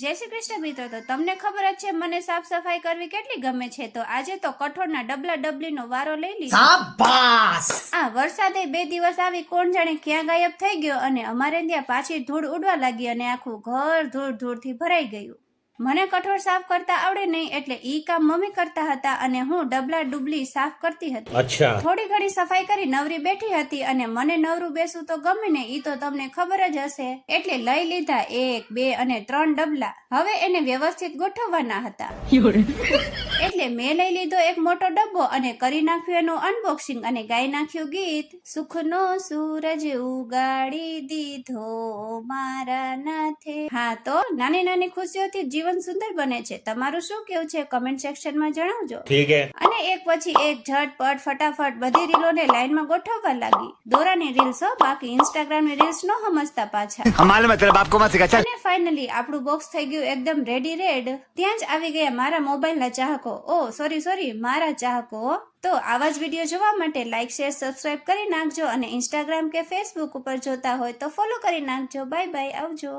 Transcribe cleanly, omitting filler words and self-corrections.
જય શ્રી કૃષ્ણ મિત્રો, તો તમને ખબર જ છે મને સાફ સફાઈ કરવી કેટલી ગમે છે. તો આજે તો કઠોળના ડબલા ડબલીનો વારો લઈ લીધો. શાબાશ! આ વરસાદે 2 દિવસ આવી કોણ જાણે ક્યાં ગાયબ થઈ ગયો અને અમારે ત્યાં પાછી ધૂળ ઉડવા લાગી અને આખું ઘર ધૂળથી ભરાઈ ગયું. મને કઠોળ સાફ કરતા આવડે નહીં એટલે ઈ કામ મમ્મી કરતા હતા અને હું ડબલા ડુબલી સાફ કરતી હતી. અચ્છા. થોડી ઘણી સફાઈ કરી નવરી બેઠી હતી અને મને નવરું બેસવું તો ગમે ને, ઈ તો તમને ખબર જ હશે. એટલે લઈ લીધા 1, 2 અને 3 ડબલા. હવે એને વ્યવસ્થિત ગોઠવવાના હતા. એટલે મેં લઈ લીધો એક મોટો ડબ્બો અને કરી નાખ્યું એનું અનબોક્સિંગ અને ગાઈ નાખ્યું ગીત. સુખનો સૂરજ ઉગાડી દીધો મારા નાથે. હા, તો નાની નાની ખુશીઓથી જીવન સુંદર બને છે. તમારું શું કેવું છે કમેન્ટ સેક્શનમાં જણાવજો. ઠીક હે. અને એક પછી એક ઝટપટ ફટાફટ બધી રીલોને લાઈનમાં ગોઠવવા લાગી. દોરાની રીલ્સ હો, બાકી ઇન્સ્ટાગ્રામની રીલ્સ નો સમજતા પાછા. હમારે મતલબ આપકો મત સિખા. અને ફાઇનલી આપણું બોક્સ થઈ ગયું એકદમ રેડી રેડ. ત્યાં જ આવી ગયા મારા મોબાઈલના ચાહકો. ઓ સોરી મારા ચાહકો. તો આવા જ વિડીયો જોવા માટે લાઈક શેર સબસ્ક્રાઇબ કરી નાખજો અને ઇન્સ્ટાગ્રામ કે ફેસબુક ઉપર જોતા હોય તો ફોલો કરી નાખજો. બાય બાય, આવજો.